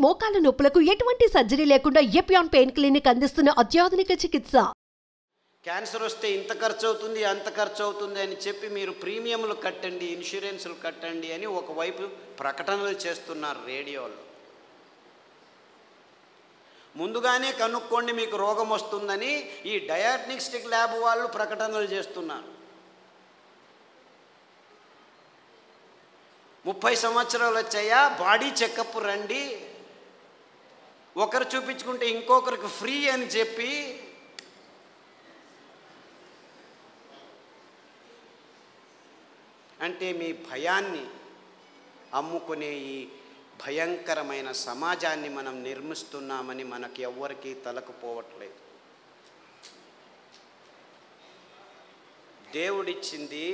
మోకాళ్ల నొప్పులకు ఎటువంటి సర్జరీ లేకుండా ఎపియాన్ పెయిన్ క్లినిక్ అందిస్తున్న అత్యాధునిక చికిత్స. క్యాన్సర్ వస్తే ఇంత ఖర్చు అవుతుంది, అంత ఖర్చు అవుతుంది అని చెప్పి మీరు ప్రీమియంలు కట్టండి, ఇన్సూరెన్సులు కట్టండి అని ఒకవైపు ప్రకటనలు చేస్తున్నారు రేడియోలో. ముందుగానే కనుక్కోండి మీకు రోగం వస్తుందని ఈ డయాగ్నోస్టిక్ ల్యాబ్ వాళ్ళు ప్రకటనలు చేస్తున్నారు. 30 సంవత్సరాలు వచ్చాయా, బాడీ చెకప్ రండి, ఒకరు చూపించుకుంటే ఇంకొకరికి ఫ్రీ అని చెప్పి అంటే మీ భయాన్ని అమ్ముకునే ఈ భయంకరమైన సమాజాన్ని మనం నిర్మిస్తున్నామని మనకి ఎవ్వరికీ తలకపోవట్లేదు. దేవుడిచ్చింది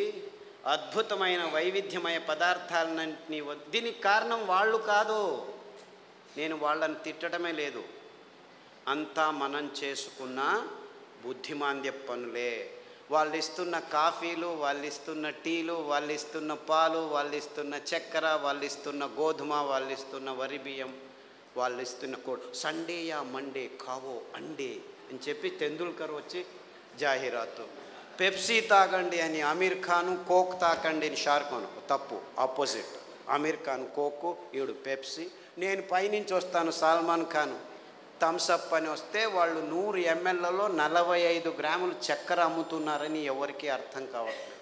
అద్భుతమైన వైవిధ్యమయ పదార్థాలన్నింటినీ. దీనికి కారణం వాళ్ళు కాదు, నేను వాళ్ళని తిట్టడమే లేదు, అంతా మనం చేసుకున్న బుద్ధిమాంద్య పనులే. వాళ్ళు ఇస్తున్న కాఫీలు, వాళ్ళు ఇస్తున్న టీలు, వాళ్ళు ఇస్తున్న పాలు, వాళ్ళు ఇస్తున్న చక్కెర, వాళ్ళు ఇస్తున్న గోధుమ, వాళ్ళు ఇస్తున్న వరి బియ్యం, వాళ్ళు ఇస్తున్న సండే యా మండే కావో అండే అని చెప్పి తెందుల్కర్ వచ్చి జాహీరాతు. పెప్సీ తాగండి అని అమీర్ ఖాను, కోక్ తాకండి అని షారుఖ్ ఖాన్. తప్పు, ఆపోజిట్. అమీర్ ఖాన్ కోకు, ఈవిడు పెప్సీ. నేను పైనుంచి వస్తాను సల్మాన్ ఖాన్ థమ్సప్ అని వస్తే వాళ్ళు 100 mlలో 45 గ్రాములు చక్కెర అమ్ముతున్నారని ఎవరికి అర్థం కావట్లేదు.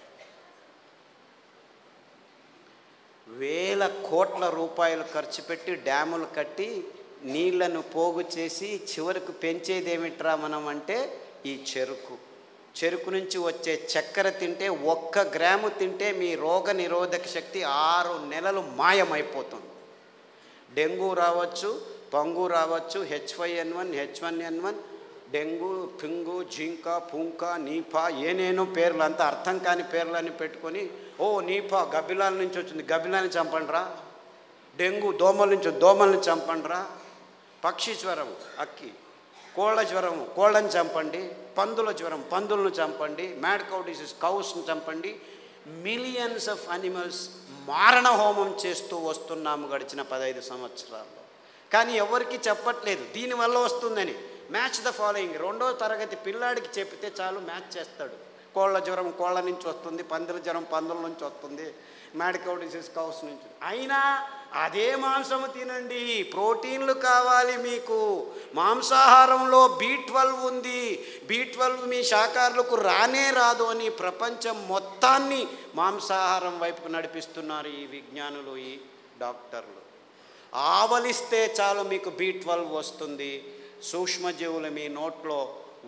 వేల కోట్ల రూపాయలు ఖర్చు పెట్టి డ్యాములు కట్టి నీళ్లను పోగు చేసి చివరికి పెంచేదేమిట్రా మనం అంటే ఈ చెరుకు నుంచి వచ్చే చక్కెర తింటే 1 గ్రాము తింటే మీ రోగ నిరోధక శక్తి 6 నెలలు మాయమైపోతుంది. డెంగ్యూ రావచ్చు, పంగు రావచ్చు, H5N1, H1N1, డెంగ్యూ, పింగు, జింక, పుంక, నీపా, ఏనేనో పేర్లు, అంతా అర్థం కాని పేర్లని పెట్టుకొని నీపా గబ్బిలాల నుంచి వచ్చింది, గబ్బిలాన్ని చంపండిరా. డెంగ్యూ దోమల నుంచి, దోమల్ని చంపండిరా. పక్షి జ్వరం, అక్కి. కోళ్ళ జ్వరం, కోళ్ళని చంపండి. పందుల జ్వరం, పందులను చంపండి. మ్యాడ్ కౌ డిసీజ్, కౌస్ని చంపండి. మిలియన్స్ ఆఫ్ అనిమల్స్ మారణ హోమం చేస్తూ వస్తున్నాము గడిచిన 15 సంవత్సరాల్లో. కానీ ఎవరికి చెప్పట్లేదు దీనివల్ల వస్తుందని. Match the following. 2వ తరగతి పిల్లాడికి చెప్తే చాలు, మ్యాచ్ చేస్తాడు. కోళ్ళ జ్వరం కోళ్ళ నుంచి వస్తుంది, పందుల జ్వరం పందుల నుంచి వస్తుంది, మ్యాడ్ కౌ డిసీజ్ కౌస్ నుంచి. అయినా అదే మాంసము తినండి, ప్రోటీన్లు కావాలి మీకు. మాంసాహారంలో B12 ఉంది, B12 మీ శాకాహారులకు రానే రాదు అని ప్రపంచం మొత్తాన్ని మాంసాహారం వైపుకు నడిపిస్తున్నారు ఈ విజ్ఞానులు, ఈ డాక్టర్లు. ఆవలిస్తే చాలు మీకు B12 వస్తుంది. సూక్ష్మజీవులు మీ నోట్లో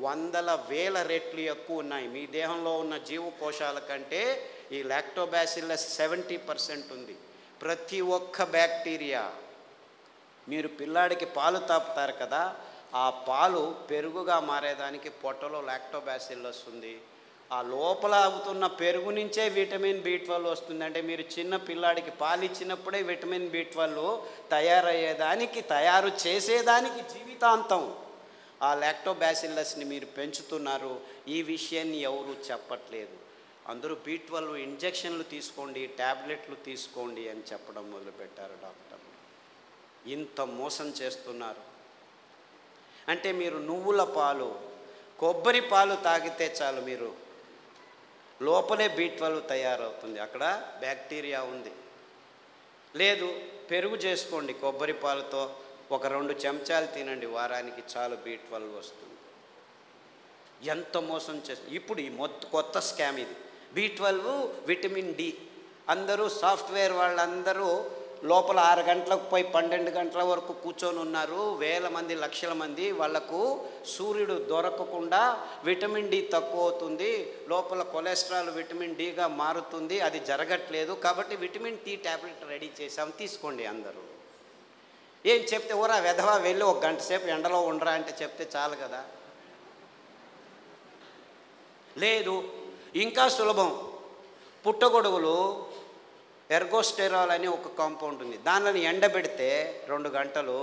100,000 రెట్లు ఎక్కువ ఉన్నాయి. మీ దేహంలో ఉన్న జీవకోశాల కంటే ఈ లాక్టోబాసిల్లస్ 70% ఉంది. ప్రతి ఒక్క బ్యాక్టీరియా, మీరు పిల్లాడికి పాలు తాపుతారు కదా, ఆ పాలు పెరుగుగా మారేదానికి పొట్టలో లాక్టోబాసిల్లస్ ఉంది. ఆ లోపల అవుతున్న పెరుగు నుంచే విటమిన్ B12 వస్తుంది. అంటే మీరు చిన్న పిల్లాడికి పాలు ఇచ్చినప్పుడే విటమిన్ B12 తయారయ్యేదానికి, తయారు చేసేదానికి జీవితాంతం ఆ లాక్టోబాసిల్లస్ని మీరు పెంచుతున్నారు. ఈ విషయాన్ని ఎవరు చెప్పట్లేదు. అందరూ B12 ఇంజెక్షన్లు తీసుకోండి, ట్యాబ్లెట్లు తీసుకోండి అని చెప్పడం మొదలుపెట్టారు డాక్టర్లు. ఇంత మోసం చేస్తున్నారు. అంటే మీరు నువ్వుల పాలు, కొబ్బరి పాలు తాగితే చాలు, మీరు లోపలే B12 తయారవుతుంది, అక్కడ బ్యాక్టీరియా ఉంది. లేదు, పెరుగు చేసుకోండి కొబ్బరి పాలతో, ఒక 2 చెంచాలు తినండి వారానికి, చాలు B12 వస్తుంది. ఎంత మోసం చేస్తుంది. ఇప్పుడు ఈ కొత్త స్కామ్ ఇది. B12, vitamin D. అందరూ సాఫ్ట్వేర్ వాళ్ళందరూ లోపల 6 గంటలకు పోయి 12 గంటల వరకు కూర్చొని ఉన్నారు. వేల మంది, లక్షల మంది. వాళ్లకు సూర్యుడు దొరకకుండా విటమిన్ D తక్కువ అవుతుంది, లోపల కొలెస్ట్రాల్ విటమిన్ Dగా మారుతుంది. అది జరగట్లేదు కాబట్టి విటమిన్ T ట్యాబ్లెట్ రెడీ చేసాం, తీసుకోండి అందరూ. ఏం చెప్తే ఓరా వెధవా వెళ్ళి 1 గంట సేపు ఎండలో ఉండరా అంటే చెప్తే చాలు కదా. లేదు, ఇంకా సులభం. పుట్టగొడుగులు ఎర్గోస్టెరాల్ అని ఒక కాంపౌండ్ ఉంది, దానిని ఎండబెడితే 2 గంటలు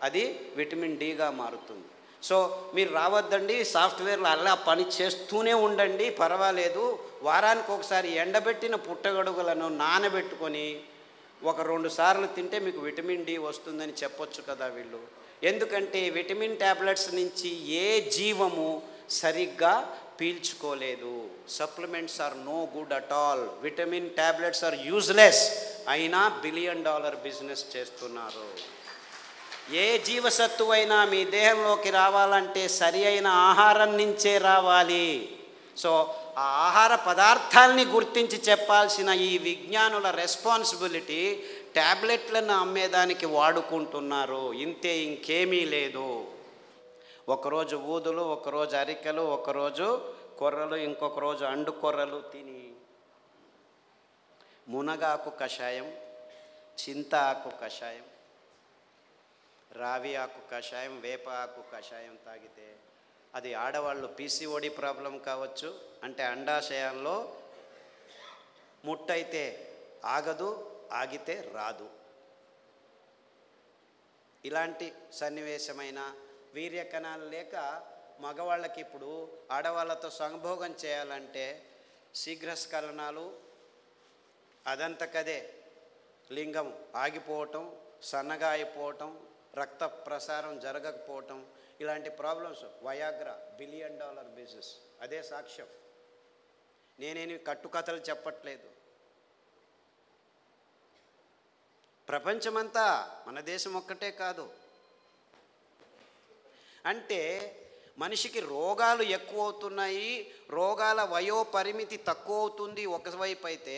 అది విటమిన్ Dగా మారుతుంది. సో మీరు రావద్దండి, సాఫ్ట్వేర్లో అలా పని చేస్తూనే ఉండండి, పర్వాలేదు. వారానికి ఒకసారి ఎండబెట్టిన పుట్టగొడుగులను నానబెట్టుకొని ఒక 2 సార్లు తింటే మీకు విటమిన్ డి వస్తుందని చెప్పొచ్చు కదా వీళ్ళు. ఎందుకంటే విటమిన్ ట్యాబ్లెట్స్ నుంచి ఏ జీవము సరిగ్గా పీల్చుకోలేదు. Supplements are no good at all. Vitamin tablets are useless. అయినా $1 బిలియన్ బిజినెస్ చేస్తున్నారు. ఏ జీవసత్తువైనా మీ దేహంలోకి రావాలంటే సరి అయిన ఆహారం నుంచే రావాలి. సో ఆ ఆహార పదార్థాలని గుర్తించి చెప్పాల్సిన ఈ విజ్ఞానుల రెస్పాన్సిబిలిటీ ట్యాబ్లెట్లను అమ్మేదానికి వాడుకుంటున్నారు. ఇంతే, ఇంకేమీ లేదు. ఒకరోజు ఊదులు, ఒకరోజు అరికెలు, ఒకరోజు కొర్రలు, ఇంకొక రోజు అండు కొర్రలు తిని మునగాకు కషాయం, చింత ఆకు కషాయం, రావి ఆకు కషాయం, వేప ఆకు కషాయం తాగితే అది ఆడవాళ్ళు పీసీఓడి ప్రాబ్లం కావచ్చు, అంటే అండాశయంలో ముట్టయితే ఆగదు, ఆగితే రాదు. ఇలాంటి సన్నివేశమైన వీర్యకణాలు లేక మగవాళ్ళకి ఇప్పుడు ఆడవాళ్ళతో సంభోగం చేయాలంటే శీఘ్రస్ఖలనాలు, అదంతకదే లింగం ఆగిపోవటం, సన్నగా అయిపోవటం, రక్త ప్రసారం జరగకపోవటం, ఇలాంటి ప్రాబ్లమ్స్. Viagra $1 billion business. అదే సాక్ష్యం. నేనేమి కట్టుకథలు చెప్పట్లేదు. ప్రపంచమంతా, మన దేశం ఒక్కటే కాదు. అంటే మనిషికి రోగాలు ఎక్కువ అవుతున్నాయి, రోగాల వయోపరిమితి తక్కువ అవుతుంది ఒకవైపు అయితే,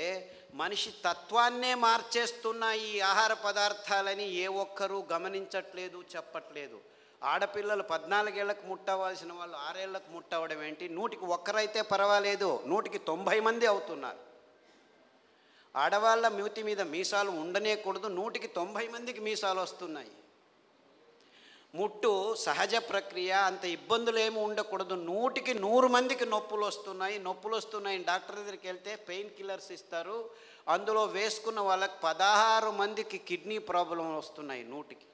మనిషి తత్వాన్నే మార్చేస్తున్నాయి ఈ ఆహార పదార్థాలని ఏ ఒక్కరూ గమనించట్లేదు, చెప్పట్లేదు. ఆడపిల్లలు 14 ఏళ్లకు ముట్టవలసిన వాళ్ళు 6 ఏళ్లకు ముట్టవడం ఏంటి? 100కి 1 అయితే పర్వాలేదు, 100కి 90 మంది అవుతున్నారు. ఆడవాళ్ళ మూతి మీద మీసాలు ఉండనేకూడదు, 100కి 90 మందికి మీసాలు వస్తున్నాయి. ముట్టు సహజ ప్రక్రియ, అంత ఇబ్బందులు ఏమి ఉండకూడదు, 100కి 100 మందికి నొప్పులు వస్తున్నాయి. డాక్టర్ దగ్గరికి వెళ్తే పెయిన్ కిల్లర్స్ ఇస్తారు, అందులో వేసుకున్న వాళ్ళకి 16 మందికి కిడ్నీ ప్రాబ్లం వస్తున్నాయి. 100కి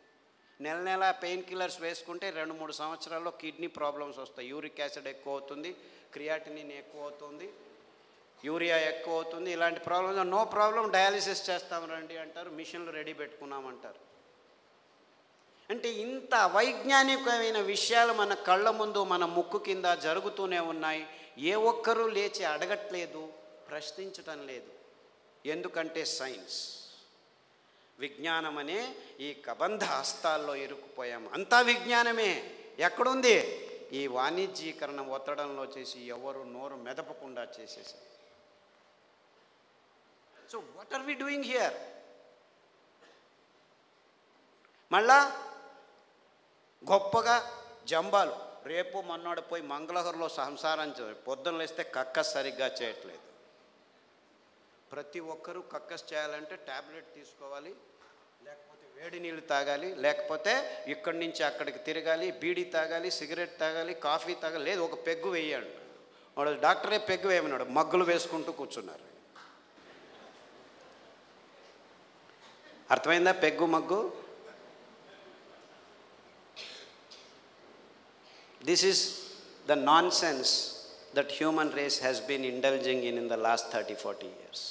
నెల పెయిన్ కిల్లర్స్ వేసుకుంటే 2-3 సంవత్సరాల్లో కిడ్నీ ప్రాబ్లమ్స్ వస్తాయి. యూరిక్ యాసిడ్ ఎక్కువ అవుతుంది, క్రియాటినిన్ ఎక్కువ అవుతుంది, యూరియా ఎక్కువ అవుతుంది. ఇలాంటి ప్రాబ్లమ్స్ నో ప్రాబ్లం, డయాలిసిస్ చేస్తాం రండి అంటారు, మిషన్లు రెడీ పెట్టుకున్నామంటారు. అంటే ఇంత వైజ్ఞానికమైన విషయాలు మన కళ్ళ ముందు, మన ముక్కు కింద జరుగుతూనే ఉన్నాయి. ఏ ఒక్కరూ లేచి అడగట్లేదు, ప్రశ్నించటం లేదు. ఎందుకంటే సైన్స్, విజ్ఞానం అనే ఈ కబంధ హస్తాల్లో ఇరుక్కుపోయాం. అంతా విజ్ఞానమే. ఎక్కడుంది? ఈ వాణిజ్యీకరణ ఒత్తడంలో చేసి ఎవరు నోరు మెదపకుండా చేసేసారు. So what are we doing here? మళ్ళా గొప్పగా జంబాలు, రేపు మొన్నడు పోయి మంగళగిరిలో సంసారం పొద్దున్న లేస్తే కక్కస్ సరిగ్గా చేయట్లేదు. ప్రతి ఒక్కరూ కక్కస్ చేయాలంటే ట్యాబ్లెట్ తీసుకోవాలి, లేకపోతే వేడి నీళ్ళు తాగాలి, లేకపోతే ఇక్కడి నుంచి అక్కడికి తిరగాలి, బీడీ తాగాలి, సిగరెట్ తాగాలి, కాఫీ తాగాలి, లేదు ఒక పెగ్గు వేయండి. వాడు డాక్టరే పెగ్గు వేయమన్నాడు, మగ్గులు వేసుకుంటూ కూర్చున్నారు. అర్థమైందా peg mug? This is the nonsense that human race has been indulging in the last 30-40 years.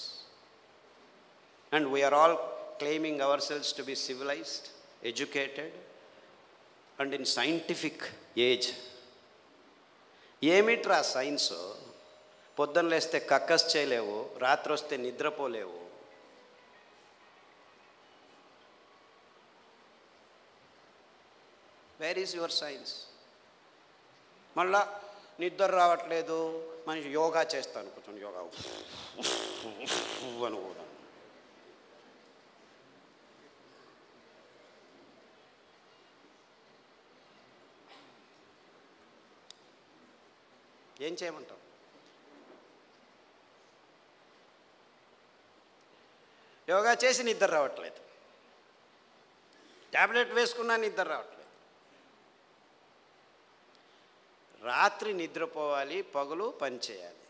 And we are all claiming ourselves to be civilized, educated, and in scientific age. ఏమిట్రా science? పొద్దున్న లేస్తే కక్కస్ చేయలేవు, రాత్రి వస్తే నిద్రపోలేవు. Where is your science? మళ్ళా నిద్ర రావట్లేదు, మనిషి యోగా చేస్తాను, కూర్చొని యోగా అని కూడా. ఏం చేయమంటావు? యోగా చేసి నిద్ర రావట్లేదు, ట్యాబ్లెట్ వేసుకున్నా నిద్ర రావట్లేదు. రాత్రి నిద్రపోవాలి, పగలు పని చేయాలి.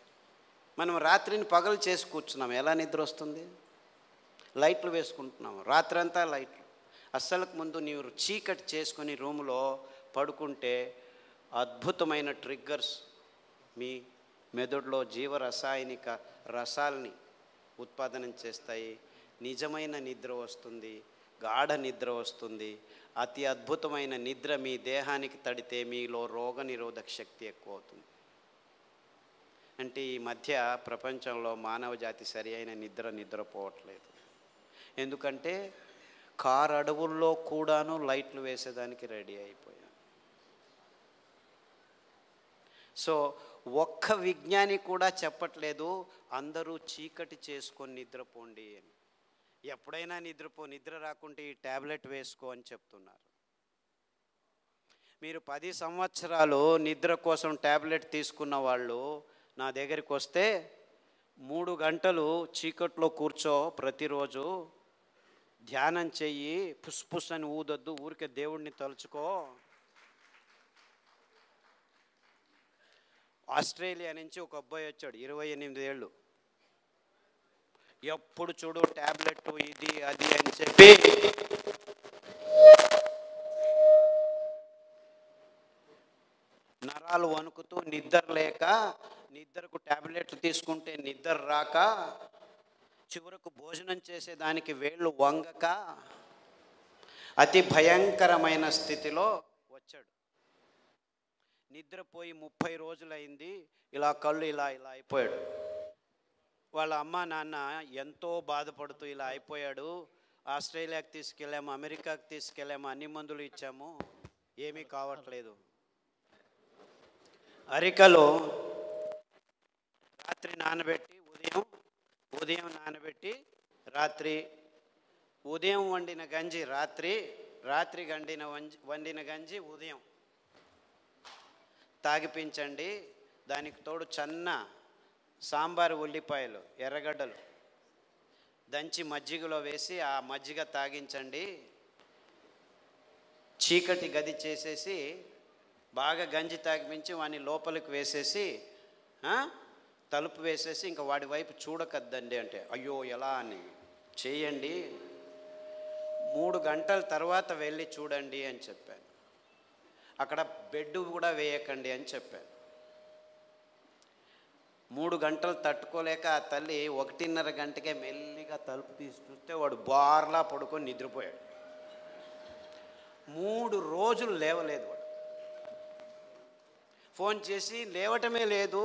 మనం రాత్రిని పగలు చేసి కూర్చున్నాం, ఎలా నిద్ర వస్తుంది? లైట్లు వేసుకుంటున్నాము, రాత్రి అంతా లైట్లు. అస్సలకు ముందు నీవు చీకటి చేసుకొని రూములో పడుకుంటే అద్భుతమైన ట్రిగ్గర్స్ మీ మెదడులో జీవరసాయనిక రసాల్ని ఉత్పాదనం చేస్తాయి. నిజమైన నిద్ర వస్తుంది, గాఢ నిద్ర వస్తుంది. అతి అద్భుతమైన నిద్ర మీ దేహానికి తడితే మీలో రోగనిరోధక శక్తి ఎక్కువ అవుతుంది. అంటే ఈ మధ్య ప్రపంచంలో మానవ జాతి సరి అయిన నిద్రపోవట్లేదు. ఎందుకంటే కారు అడవుల్లో కూడాను లైట్లు వేసేదానికి రెడీ అయిపోయాం. సో ఒక్క విజ్ఞాని కూడా చెప్పట్లేదు అందరూ చీకటి చేసుకొని నిద్రపోండి అని. ఎప్పుడైనా నిద్ర రాకుంటే ఈ ట్యాబ్లెట్ వేసుకో అని చెప్తున్నారు. మీరు 10 సంవత్సరాలు నిద్ర కోసం ట్యాబ్లెట్ తీసుకున్న వాళ్ళు నా దగ్గరికి వస్తే 3 గంటలు చీకట్లో కూర్చో, ప్రతిరోజు ధ్యానం చెయ్యి, పుస్ అని ఊదొద్దు, ఊరికే దేవుడిని తలుచుకో. ఆస్ట్రేలియా నుంచి ఒక అబ్బాయి వచ్చాడు, 28 ఏళ్ళు. ఎప్పుడు చూడు ట్యాబ్లెట్ ఇది అది అని చెప్పి నరాలు వణుకుతూ నిద్ర లేక, నిద్రకు ట్యాబ్లెట్లు తీసుకుంటే నిద్ర రాక, చివరకు భోజనం చేసేదానికి వేళ్ళు వంగక అతి భయంకరమైన స్థితిలో వచ్చాడు. నిద్రపోయి 30 రోజులైంది. ఇలా కళ్ళు ఇలా అయిపోయాడు. వాళ్ళ అమ్మ నాన్న ఎంతో బాధపడుతూ ఇలా అయిపోయాడు, ఆస్ట్రేలియాకి తీసుకెళ్ళాము, అమెరికాకి తీసుకెళ్ళాము, అన్ని మందులు ఇచ్చాము, ఏమీ కావట్లేదు. అరికలో రాత్రి నానబెట్టి ఉదయం నానబెట్టి రాత్రి, ఉదయం వండిన గంజి రాత్రి వండిన గంజి ఉదయం తాగిపించండి. దానికి తోడు చన్న సాంబారు ఉల్లిపాయలు, ఎర్రగడ్డలు దంచి మజ్జిగలో వేసి ఆ మజ్జిగ తాగించండి. చీకటి గది చేసేసి బాగా గంజి తాగిపించి వాడిని లోపలికి వేసేసి తలుపు వేసేసి ఇంకా వాడి వైపు చూడకద్దండి అంటే, అయ్యో ఎలా అని చేయండి, 3 గంటల తర్వాత వెళ్ళి చూడండి అని చెప్పాను. అక్కడ బెడ్ కూడా వేయకండి అని చెప్పాను. 3 గంటలు తట్టుకోలేక ఆ తల్లి 1:30 గంటకే మెల్లిగా తలుపు తీసి చూస్తే వాడు బార్లా పడుకొని నిద్రపోయాడు. 3 రోజులు లేవలేదు వాడు. ఫోన్ చేసి లేవటమే లేదు,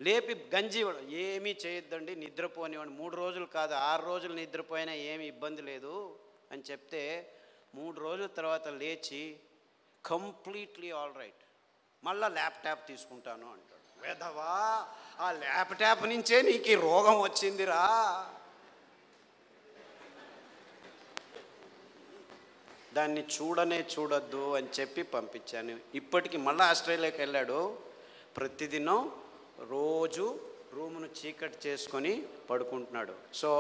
లేపి గంజి ఏమీ చేయొద్దండి, నిద్రపోనివాడు, 3 రోజులు కాదు 6 రోజులు నిద్రపోయినా ఏమీ ఇబ్బంది లేదు అని చెప్తే 3 రోజుల తర్వాత లేచి కంప్లీట్లీ ఆల్ రైట్, మళ్ళీ ల్యాప్టాప్ తీసుకుంటాను అంటాడు. వేదవా, ఆ ల్యాప్టాప్ నుంచే నీకు ఈ రోగం వచ్చిందిరా. దాన్ని చూడొద్దు అని చెప్పి పంపించాను. ఇప్పటికి మళ్ళీ ఆస్ట్రేలియాకి వెళ్ళాడు. ప్రతిదినం రోజు రూమును చీకటి చేసుకొని పడుకుంటున్నాడు. సో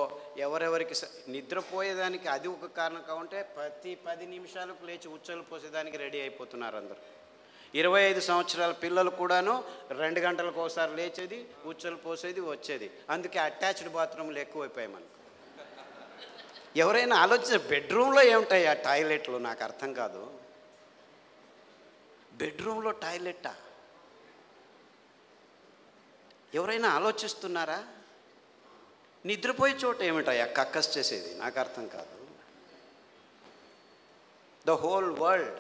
ఎవరెవరికి నిద్రపోయేదానికి అది ఒక కారణం కావంటే ప్రతి 10 నిమిషాలకు లేచి ఉచ్చలు పోసేదానికి రెడీ అయిపోతున్నారు అందరు. 25 సంవత్సరాల పిల్లలు కూడాను 2 గంటలకు ఒకసారి లేచేది, ఉచ్చలు పోసేది, వచ్చేది. అందుకే అటాచ్డ్ బాత్రూమ్లు ఎక్కువైపోయాయి మనకు. ఎవరైనా ఆలోచించే బెడ్రూమ్లో ఏముంటాయి ఆ టాయిలెట్లు? నాకు అర్థం కాదు. బెడ్రూమ్లో టాయిలెట్టా? ఎవరైనా ఆలోచిస్తున్నారా? నిద్రపోయే చోట ఏమిటాయా కక్కస్ చేసేది? నాకు అర్థం కాదు. The whole world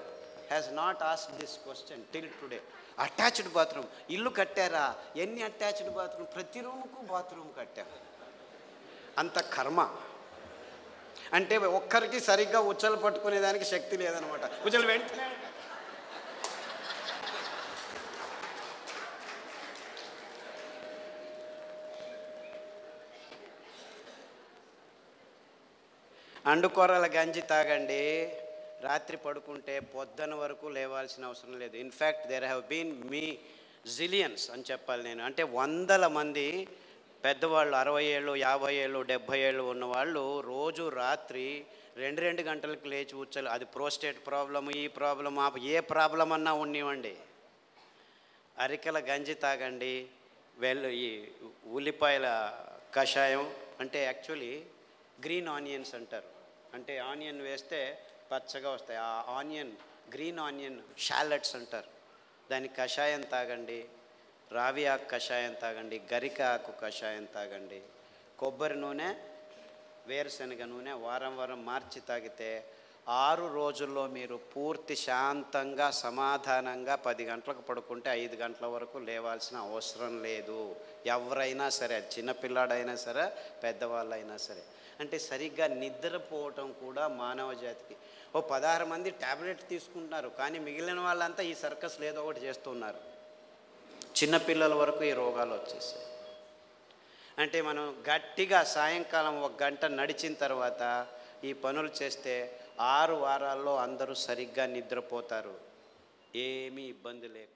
has not asked this question till today. Attached bathroom ఇల్లు కట్టారా? ఎన్ని అటాచ్డ్ బాత్రూమ్? ప్రతి రూముకు బాత్రూమ్ కట్టారు. అంత కర్మ. అంటే ఒక్కరికి సరిగ్గా ఉచ్చలు పట్టుకునేదానికి శక్తి లేదనమాట. ఉచ్చలు వెంటనే అండుకొరల గంజి తాగండి. రాత్రి పడుకుంటే పొద్దున వరకు లేవాల్సిన అవసరం లేదు. In fact there have been zillions అని చెప్పాలి నేను. అంటే 100 మంది పెద్దవాళ్ళు 60 ఏళ్ళు 50 ఏళ్ళు 70 ఏళ్ళు ఉన్నవాళ్ళు రోజు రాత్రి 2 గంటలకు లేచి ఉచ్చలు, అది ప్రోస్టేట్ ప్రాబ్లము, ఈ ప్రాబ్లమ్, ఏ ప్రాబ్లం అన్నా ఉన్నివ్వండి, అరికెల గంజి తాగండి. ఈ ఉల్లిపాయల కషాయం, అంటే యాక్చువల్లీ గ్రీన్ ఆనియన్స్ అంటారు. అంటే ఆనియన్ వేస్తే పచ్చగా వస్తాయి. ఆ ఆనియన్, గ్రీన్ ఆనియన్ షాలెట్స్ అంటారు. దాని కషాయం తాగండి. రావి ఆకు కషాయం తాగండి. గరిక ఆకు కషాయం తాగండి. కొబ్బరి నూనె వేరుశనగ నూనె వారం వారం మార్చి తాగితే 6 రోజుల్లో మీరు పూర్తి శాంతంగా సమాధానంగా 10 గంటలకు పడుకుంటే 5 గంటల వరకు లేవాల్సిన అవసరం లేదు. ఎవరైనా సరే, చిన్నపిల్లాడైనా సరే, పెద్దవాళ్ళైనా సరే. అంటే సరిగ్గా నిద్రపోవటం కూడా మానవ జాతికి. 16 మంది ట్యాబ్లెట్ తీసుకుంటున్నారు, కానీ మిగిలిన వాళ్ళంతా ఈ సర్కస్లు ఏదో ఒకటి చేస్తున్నారు. చిన్నపిల్లల వరకు ఈ రోగాలు వచ్చేసాయి. అంటే మనం గట్టిగా సాయంకాలం 1 గంట నడిచిన తర్వాత ఈ పనులు చేస్తే 6 వారాల్లో అందరూ సరిగ్గా నిద్రపోతారు, ఏమీ ఇబ్బంది లేకుండా.